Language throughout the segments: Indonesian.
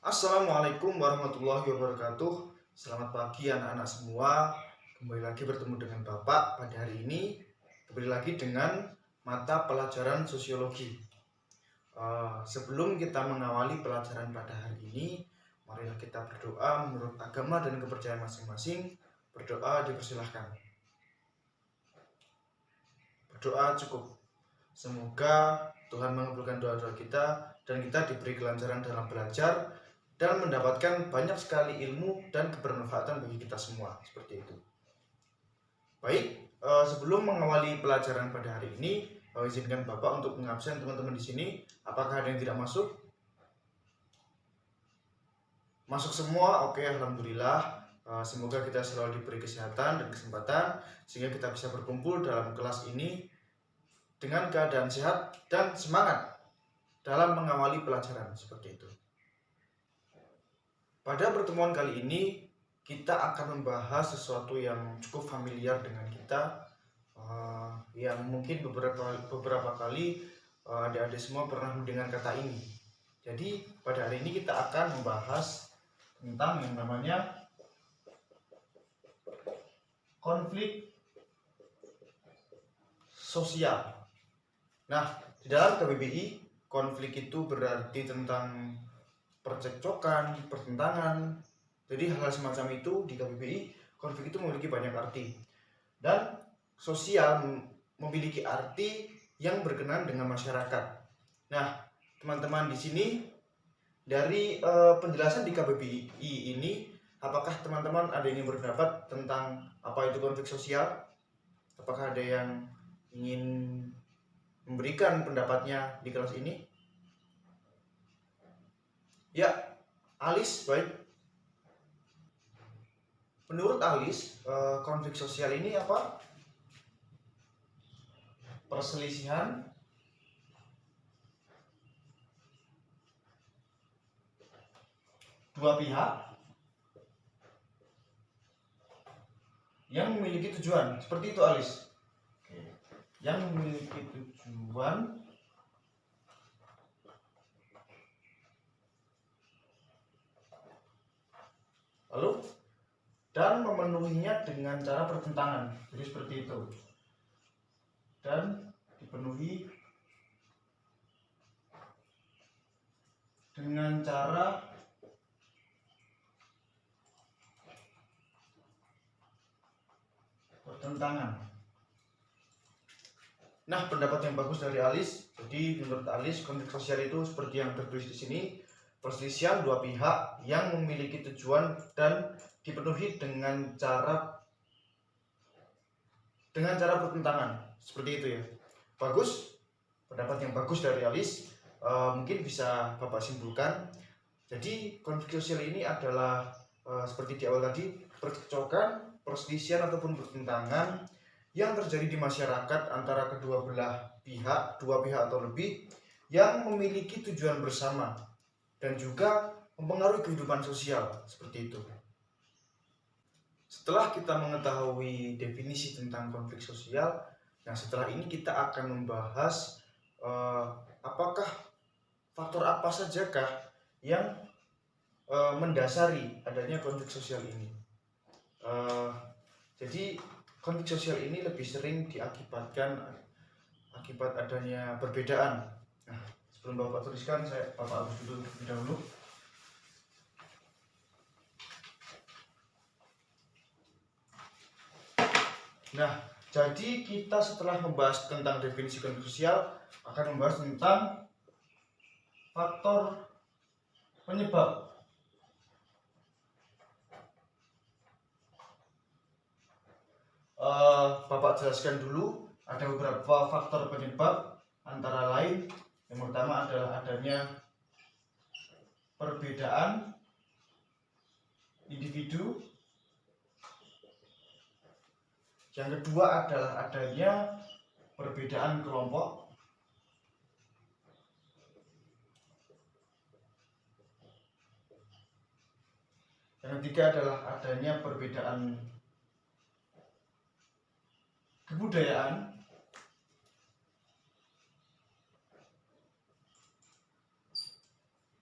Assalamualaikum warahmatullahi wabarakatuh. Selamat pagi anak-anak semua. Kembali lagi bertemu dengan Bapak pada hari ini. Kembali lagi dengan mata pelajaran sosiologi. Sebelum kita mengawali pelajaran pada hari ini, marilah kita berdoa menurut agama dan kepercayaan masing-masing. Berdoa dipersilahkan. Berdoa cukup. Semoga Tuhan mengabulkan doa-doa kita dan kita diberi kelancaran dalam belajar dan mendapatkan banyak sekali ilmu dan kebermanfaatan bagi kita semua. Seperti itu. Baik, sebelum mengawali pelajaran pada hari ini, izinkan Bapak untuk mengabsen teman-teman di sini. Apakah ada yang tidak masuk? Masuk semua? Oke, alhamdulillah. Semoga kita selalu diberi kesehatan dan kesempatan sehingga kita bisa berkumpul dalam kelas ini dengan keadaan sehat dan semangat dalam mengawali pelajaran. Seperti itu. Pada pertemuan kali ini kita akan membahas sesuatu yang cukup familiar dengan kita, yang mungkin beberapa kali adik-adik semua pernah mendengar kata ini. Jadi pada hari ini kita akan membahas tentang yang namanya konflik sosial. Nah, di dalam KBBI, konflik itu berarti tentang percekcokan, pertentangan. Jadi hal-hal semacam itu di KBBI, konflik itu memiliki banyak arti. Dan sosial memiliki arti yang berkenaan dengan masyarakat. Nah, teman-teman di sini dari penjelasan di KBBI ini, apakah teman-teman ada yang berpendapat tentang apa itu konflik sosial? Apakah ada yang ingin memberikan pendapatnya di kelas ini? Ya, Alis, baik. Menurut Alis, konflik sosial ini apa? Perselisihan dua pihak yang memiliki tujuan. Seperti itu, Alis. Yang memiliki tujuan lalu dan memenuhinya dengan cara pertentangan. Jadi seperti itu. Dan dipenuhi dengan cara pertentangan. Nah, pendapat yang bagus dari Alis. Jadi menurut Alis, konflik sosial itu seperti yang tertulis di sini, perselisihan dua pihak yang memiliki tujuan dan dipenuhi dengan cara pertentangan. Seperti itu ya. Bagus. Pendapat yang bagus dari Alis. Mungkin bisa Bapak simpulkan. Jadi konflik sosial ini adalah seperti di awal tadi, percekcokan, perselisihan ataupun pertentangan yang terjadi di masyarakat antara kedua belah pihak, dua pihak atau lebih, yang memiliki tujuan bersama dan juga mempengaruhi kehidupan sosial. Seperti itu. Setelah kita mengetahui definisi tentang konflik sosial, nah setelah ini kita akan membahas apakah faktor apa sajakah yang mendasari adanya konflik sosial ini. Jadi konflik sosial ini lebih sering diakibatkan akibat adanya perbedaan. Nah, sebelum Bapak tuliskan, Bapak harus duduk terlebih dahulu. Nah, jadi kita setelah membahas tentang definisi konflik sosial akan membahas tentang faktor penyebab. Bapak jelaskan dulu, ada beberapa faktor penyebab, antara lain yang pertama adalah adanya perbedaan individu, yang kedua adalah adanya perbedaan kelompok, yang ketiga adalah adanya perbedaan kebudayaan,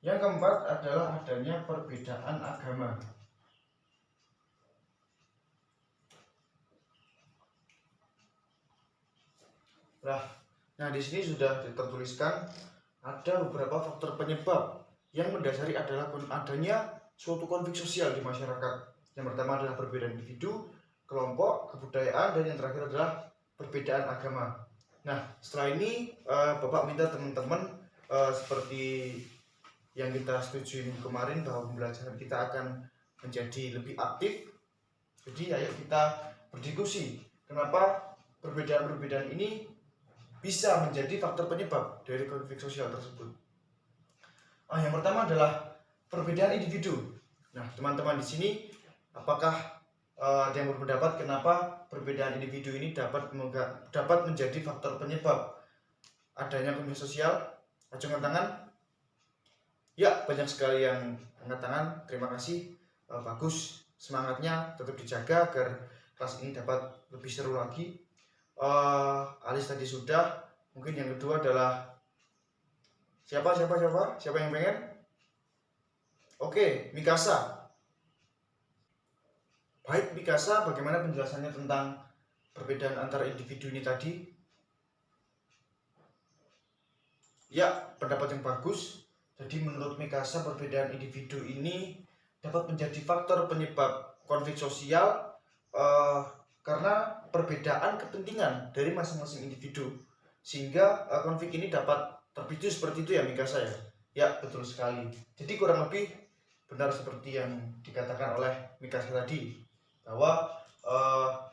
Yang keempat adalah adanya perbedaan agama. Nah, di sini sudah tertuliskan ada beberapa faktor penyebab yang mendasari adalah adanya suatu konflik sosial di masyarakat. Yang pertama adalah perbedaan individu, kelompok, kebudayaan, dan yang terakhir adalah perbedaan agama. Nah, setelah ini Bapak minta teman-teman seperti yang kita setujui kemarin bahwa pembelajaran kita akan menjadi lebih aktif. Jadi ayo kita berdiskusi kenapa perbedaan-perbedaan ini bisa menjadi faktor penyebab dari konflik sosial tersebut. Yang pertama adalah perbedaan individu. Nah, teman-teman di sini apakah ada yang berpendapat kenapa perbedaan individu ini dapat menjadi faktor penyebab adanya konflik sosial? Acungkan tangan. Ya, banyak sekali yang angkat tangan. Terima kasih. Bagus, semangatnya tetap dijaga agar kelas ini dapat lebih seru lagi. Alis tadi sudah. Mungkin yang kedua adalah siapa yang pengen? Oke, Mikasa. Baik, Mikasa, bagaimana penjelasannya tentang perbedaan antara individu ini tadi? Ya, pendapat yang bagus. Jadi menurut Mikasa perbedaan individu ini dapat menjadi faktor penyebab konflik sosial karena perbedaan kepentingan dari masing-masing individu, sehingga konflik ini dapat terpicu seperti itu ya Mikasa ya. Ya, betul sekali. Jadi kurang lebih benar seperti yang dikatakan oleh Mikasa tadi, bahwa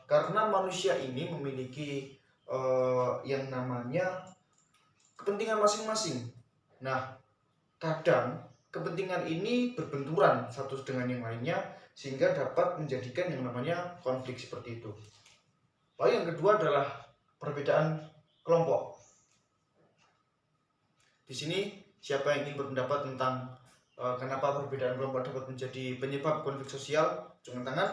karena manusia ini memiliki yang namanya kepentingan masing-masing. Nah, kadang kepentingan ini berbenturan satu dengan yang lainnya, sehingga dapat menjadikan yang namanya konflik seperti itu. Lalu yang kedua adalah perbedaan kelompok. Di sini siapa yang ingin berpendapat tentang kenapa perbedaan kelompok dapat menjadi penyebab konflik sosial? Angkat tangan.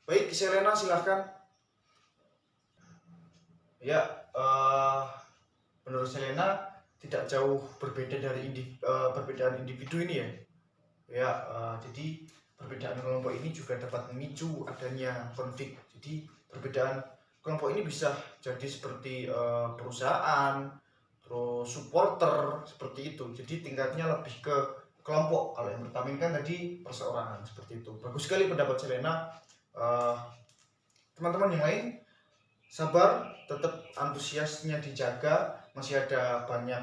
Baik, Selena silahkan. Ya, menurut Selena tidak jauh berbeda dari perbedaan individu ini ya. Ya, jadi perbedaan kelompok ini juga dapat memicu adanya konflik. Jadi perbedaan kelompok ini bisa jadi seperti perusahaan, terus supporter seperti itu. Jadi tingkatnya lebih ke kelompok. Kalau yang pertama kan tadi perseorangan seperti itu. Bagus sekali pendapat Selena. Teman-teman yang lain sabar, tetap antusiasnya dijaga. Masih ada banyak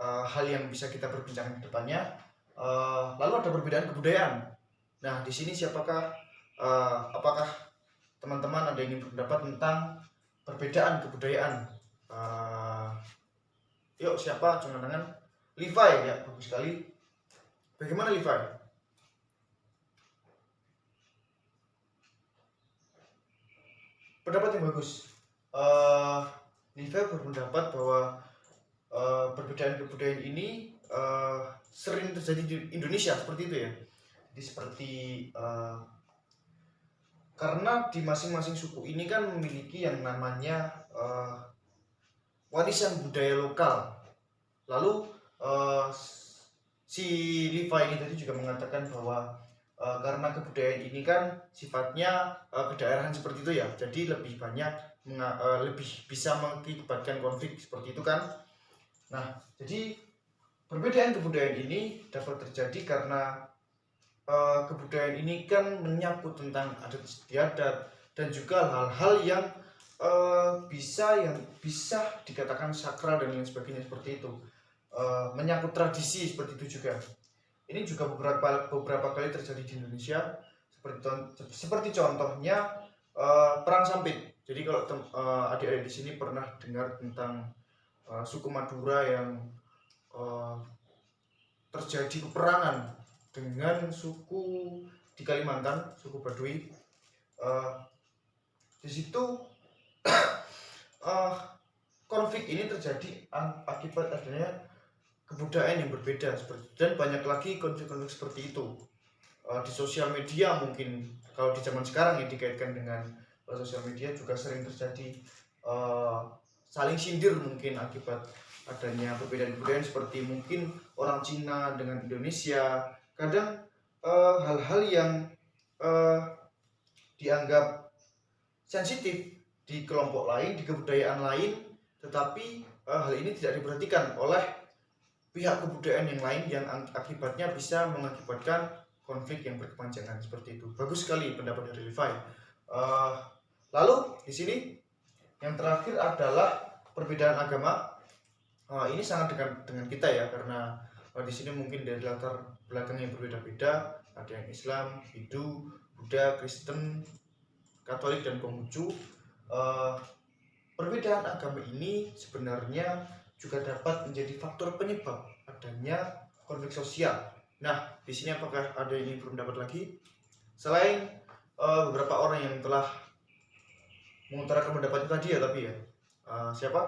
hal yang bisa kita berbincangkan ke depannya. Lalu ada perbedaan kebudayaan. Nah, di sini apakah teman-teman ada yang ingin berpendapat tentang perbedaan kebudayaan? Yuk, siapa? Cuma tangan. Levi ya, bagus sekali. Bagaimana Levi? Pendapat yang bagus. Levi berpendapat bahwa perbedaan kebudayaan ini sering terjadi di Indonesia seperti itu ya. Jadi seperti karena di masing-masing suku ini kan memiliki yang namanya warisan budaya lokal. Lalu si Levi ini tadi juga mengatakan bahwa karena kebudayaan ini kan sifatnya kedaerahan seperti itu ya, jadi lebih banyak lebih bisa mengakibatkan konflik seperti itu kan. Nah, jadi perbedaan kebudayaan ini dapat terjadi karena kebudayaan ini kan menyangkut tentang adat istiadat dan juga hal-hal yang bisa dikatakan sakral dan lain sebagainya seperti itu. Menyangkut tradisi seperti itu juga. Ini juga beberapa kali terjadi di Indonesia, seperti contohnya perang Sampit. Jadi kalau adik-adik di sini pernah dengar tentang suku Madura yang terjadi peperangan dengan suku di Kalimantan, suku Baduy. Di situ konflik ini terjadi akibat adanya kebudayaan yang berbeda dan banyak lagi konflik-konflik seperti itu di sosial media. Mungkin kalau di zaman sekarang ya dikaitkan dengan sosial media juga sering terjadi saling sindir mungkin akibat adanya perbedaan budaya seperti mungkin orang Cina dengan Indonesia. Kadang hal-hal yang dianggap sensitif di kelompok lain, di kebudayaan lain, tetapi hal ini tidak diperhatikan oleh pihak kebudayaan yang lain yang akibatnya bisa mengakibatkan konflik yang berkepanjangan seperti itu. Bagus sekali pendapat dari Levi. Lalu di sini yang terakhir adalah perbedaan agama. Ini sangat dekat dengan kita ya, karena di sini mungkin dari latar belakang yang berbeda-beda, ada yang Islam, Hindu, Buddha, Kristen, Katolik, dan Konghucu. Perbedaan agama ini sebenarnya juga dapat menjadi faktor penyebab adanya konflik sosial. Nah, di sini apakah ada yang ingin berpendapat lagi? Selain beberapa orang yang telah mengutarakan pendapatnya tadi ya, tapi ya siapa?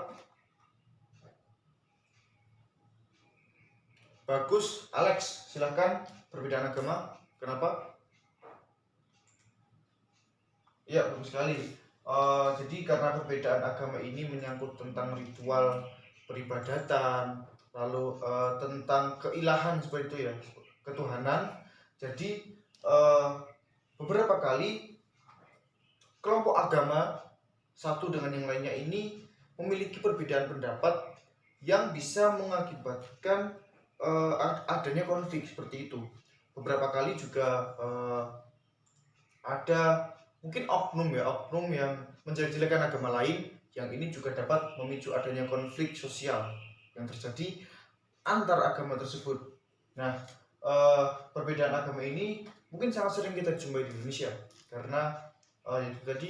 Bagus, Alex, silahkan. Perbedaan agama, kenapa? Ya, bagus sekali. Jadi karena perbedaan agama ini menyangkut tentang ritual peribadatan, lalu tentang keilahan seperti itu ya, ketuhanan. Jadi beberapa kali kelompok agama satu dengan yang lainnya ini memiliki perbedaan pendapat yang bisa mengakibatkan adanya konflik seperti itu. Beberapa kali juga ada mungkin oknum yang menjelek-jelekan agama lain, yang ini juga dapat memicu adanya konflik sosial yang terjadi antar agama tersebut. Nah, perbedaan agama ini mungkin sangat sering kita jumpai di Indonesia, karena itu tadi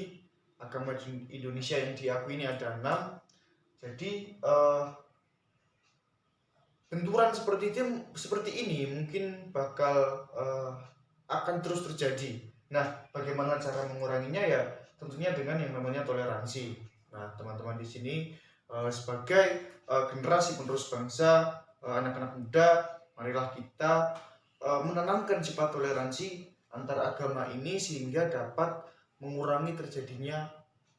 agama Indonesia yang diakui ini ada 6. Jadi benturan seperti ini mungkin bakal akan terus terjadi. Nah, bagaimana cara menguranginya ya? Tentunya dengan yang namanya toleransi. Nah, teman-teman di sini sebagai generasi penerus bangsa, anak-anak muda, marilah kita menanamkan sifat toleransi antar agama ini sehingga dapat mengurangi terjadinya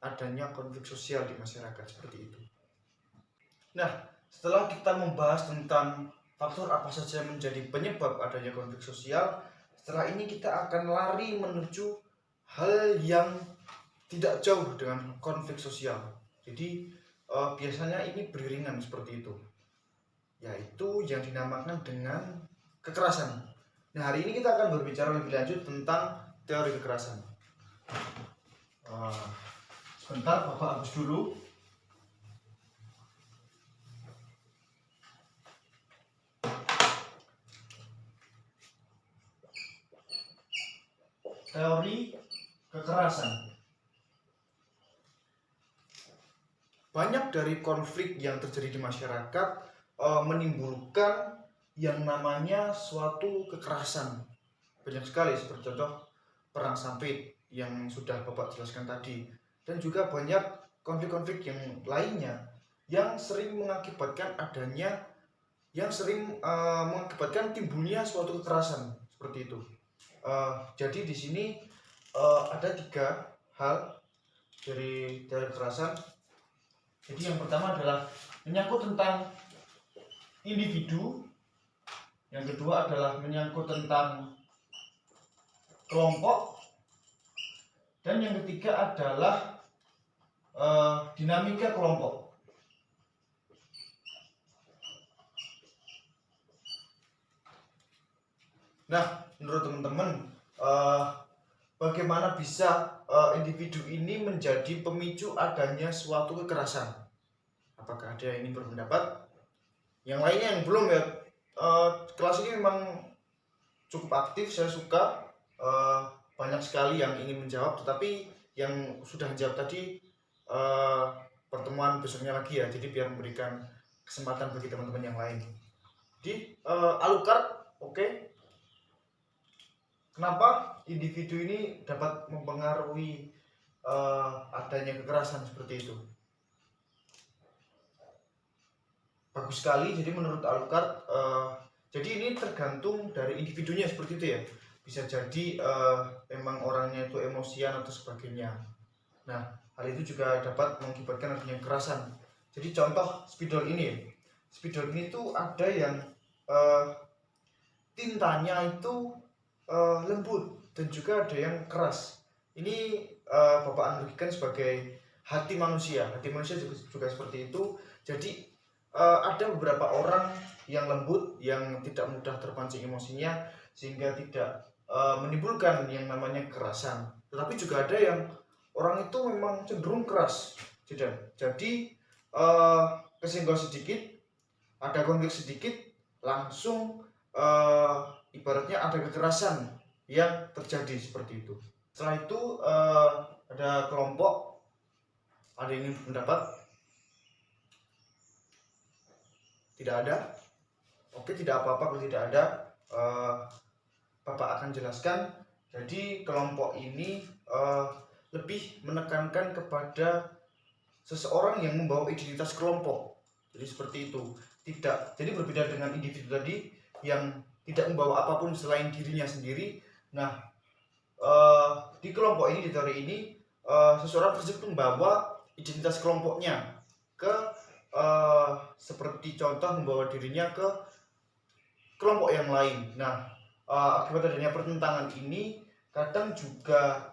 adanya konflik sosial di masyarakat seperti itu. Nah, setelah kita membahas tentang faktor apa saja menjadi penyebab adanya konflik sosial, setelah ini kita akan lari menuju hal yang tidak jauh dengan konflik sosial. Jadi biasanya ini beriringan seperti itu, yaitu yang dinamakan dengan kekerasan. Nah, hari ini kita akan berbicara lebih lanjut tentang teori kekerasan. Sebentar, Bapak hapus dulu. Teori kekerasan. Banyak dari konflik yang terjadi di masyarakat menimbulkan yang namanya suatu kekerasan. Banyak sekali, seperti contoh perang sampit yang sudah Bapak jelaskan tadi, dan juga banyak konflik-konflik yang lainnya yang sering mengakibatkan mengakibatkan timbulnya suatu kekerasan seperti itu. Jadi di sini ada 3 hal dari kekerasan. Jadi yang pertama adalah menyangkut tentang individu, yang kedua adalah menyangkut tentang kelompok, dan yang ketiga adalah dinamika kelompok. Nah, menurut teman-teman, bagaimana bisa individu ini menjadi pemicu adanya suatu kekerasan? Apakah ada yang ingin berpendapat? Yang lainnya yang belum ya, kelas ini memang cukup aktif, saya suka, banyak sekali yang ingin menjawab, tetapi yang sudah menjawab tadi pertemuan besoknya lagi ya, jadi biar memberikan kesempatan bagi teman-teman yang lain. Jadi Alucard, oke. Kenapa individu ini dapat mempengaruhi adanya kekerasan seperti itu? Bagus sekali. Jadi menurut Alucard, jadi ini tergantung dari individunya seperti itu ya. Bisa jadi emang orangnya itu emosian atau sebagainya. Nah, hal itu juga dapat mengakibatkan adanya kekerasan. Jadi contoh spidol ini, spidol ini tuh ada yang tintanya itu lembut dan juga ada yang keras. Ini Bapak analogikan sebagai hati manusia. Hati manusia juga seperti itu. Jadi ada beberapa orang yang lembut, yang tidak mudah terpancing emosinya, sehingga tidak menimbulkan yang namanya kekerasan. Tetapi juga ada yang orang itu memang cenderung keras. Jadi kesenggol sedikit, ada konflik sedikit, langsung ibaratnya ada kekerasan yang terjadi seperti itu. Setelah itu ada kelompok, ada yang ingin berpendapat? Tidak ada? Oke, tidak apa-apa kalau tidak ada. Bapak akan jelaskan. Jadi kelompok ini lebih menekankan kepada seseorang yang membawa identitas kelompok. Jadi seperti itu. Tidak. Jadi berbeda dengan individu tadi yang tidak membawa apapun selain dirinya sendiri. Nah, di kelompok ini, di teori ini, seseorang tersebut membawa identitas kelompoknya ke seperti contoh membawa dirinya ke kelompok yang lain. Nah, akibat adanya pertentangan ini kadang juga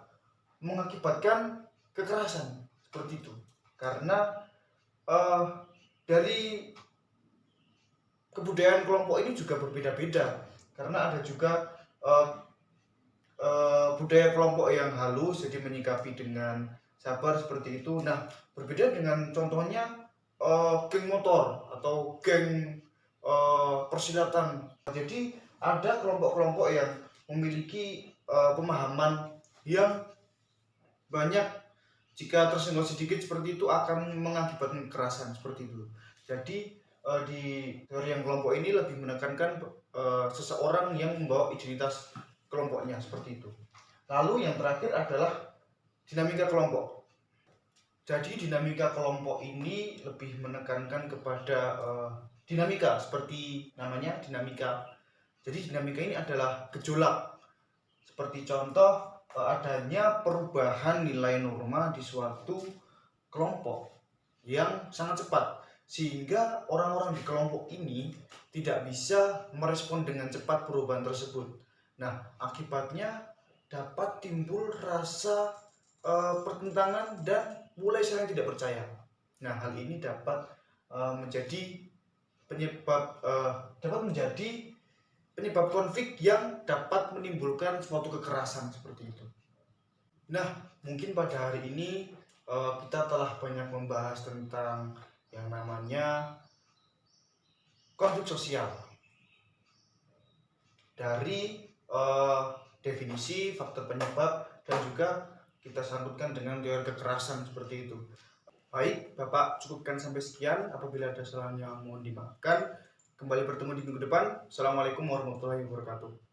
mengakibatkan kekerasan seperti itu. Karena dari kebudayaan kelompok ini juga berbeda-beda. Karena ada juga budaya kelompok yang halus, jadi menyikapi dengan sabar seperti itu. Nah, berbeda dengan contohnya geng motor atau geng persilatan. Jadi ada kelompok-kelompok yang memiliki pemahaman yang banyak. Jika tersenggol sedikit seperti itu akan mengakibatkan kekerasan seperti itu. Jadi di teori yang kelompok ini lebih menekankan seseorang yang membawa identitas kelompoknya seperti itu. Lalu yang terakhir adalah dinamika kelompok. Jadi dinamika kelompok ini lebih menekankan kepada dinamika, seperti namanya dinamika. Jadi dinamika ini adalah gejolak. Seperti contoh adanya perubahan nilai norma di suatu kelompok yang sangat cepat, sehingga orang-orang di kelompok ini tidak bisa merespon dengan cepat perubahan tersebut. Nah, akibatnya dapat timbul rasa pertentangan dan mulai saling tidak percaya. Nah, hal ini dapat menjadi penyebab konflik yang dapat menimbulkan suatu kekerasan seperti itu. Nah, mungkin pada hari ini kita telah banyak membahas tentang yang namanya konflik sosial. Dari definisi, faktor penyebab, dan juga kita sambutkan dengan teori kekerasan seperti itu. Baik, Bapak cukupkan sampai sekian. Apabila ada salahnya mohon dimaafkan. Kembali bertemu di minggu depan. Assalamualaikum warahmatullahi wabarakatuh.